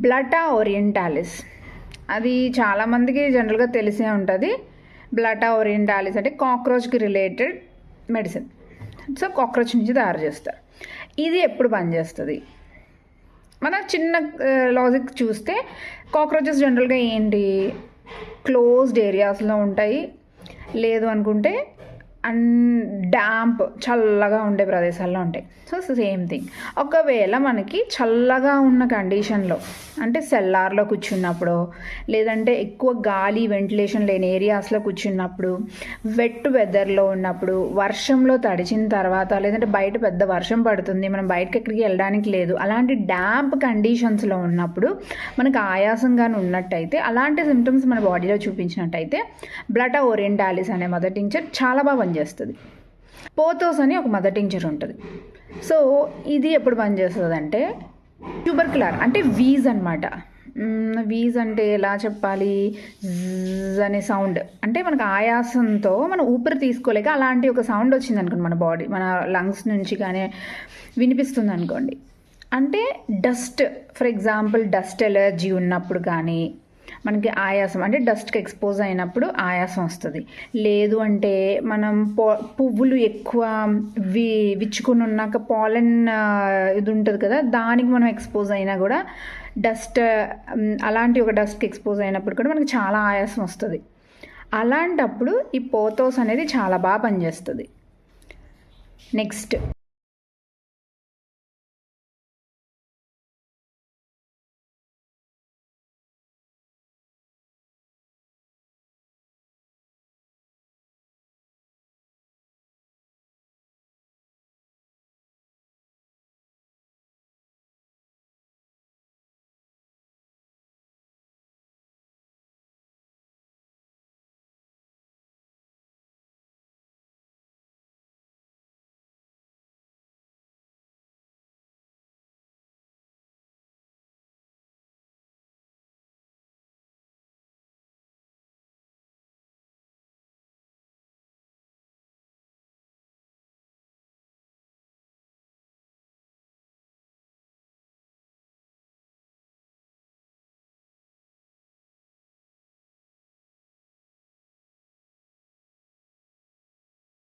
బ్లటా orientalis అది చాలామందికి జనరల్గా తెలిసే ఉంటుంది. బ్లటా ఓరియంటాలిస్ అంటే కాక్రోచ్కి రిలేటెడ్ మెడిసిన్. సో కాక్రోచ్ నుంచి తయారు చేస్తారు. ఇది ఎప్పుడు పనిచేస్తుంది? మన చిన్న లాజిక్ చూస్తే కాక్రోచెస్ జనరల్గా ఏంటి, క్లోజ్డ్ ఏరియాస్లో ఉంటాయి, లేదు అనుకుంటే డ్యాంప్ చల్లగా ఉండే ప్రదేశాల్లో ఉంటాయి. So same thing. ఒకవేళ మనకి చల్లగా ఉన్న కండిషన్లో అంటే సెల్లార్లో కూర్చున్నప్పుడు, లేదంటే ఎక్కువ గాలి వెంటిలేషన్ లేని ఏరియాస్లో కూర్చున్నప్పుడు, వెట్ వెదర్లో ఉన్నప్పుడు, వర్షంలో తడిచిన తర్వాత, లేదంటే బయట పెద్ద వర్షం పడుతుంది, మనం బయటకి ఎక్కడికి వెళ్ళడానికి లేదు, అలాంటి డ్యాంప్ కండిషన్స్లో ఉన్నప్పుడు మనకు ఆయాసంగానే ఉన్నట్టయితే, అలాంటి సిమ్టమ్స్ మన బాడీలో చూపించినట్టయితే బ్లటా ఓరియంటాలిస్ అనే మదర్ టింక్చర్ చాలా బాగా పనిచేస్తుంది. పోథోస్ అని ఒక మదర్ టింక్చర్ ఉంటుంది. సో ఇది ఎప్పుడు పనిచేస్తుంది అంటే ట్యూబర్కులర్ అంటే వీజ్ అనమాట. వీజ్ అంటే ఎలా చెప్పాలి, అనే సౌండ్ అంటే మనకు ఆయాసంతో మనం ఊపిరి తీసుకోలేక అలాంటి ఒక సౌండ్ వచ్చింది అనుకోండి, మన బాడీ మన లంగ్స్ నుంచి కానీ వినిపిస్తుంది అనుకోండి. అంటే dust, for example dust allergy ఉన్నప్పుడు కానీ మనకి ఆయాసం అంటే డస్ట్కి ఎక్స్పోజ్ అయినప్పుడు ఆయాసం వస్తుంది. లేదు అంటే మనం పువ్వులు ఎక్కువ విచ్చుకుని ఉన్నాక పాలెన్ ఇది ఉంటుంది కదా, దానికి మనం ఎక్స్పోజ్ అయినా కూడా డస్ట్, అలాంటి ఒక డస్ట్కి ఎక్స్పోజ్ అయినప్పుడు కూడా మనకి చాలా ఆయాసం వస్తుంది. అలాంటప్పుడు ఈ పోథోస్ అనేది చాలా బాగా పనిచేస్తుంది. నెక్స్ట్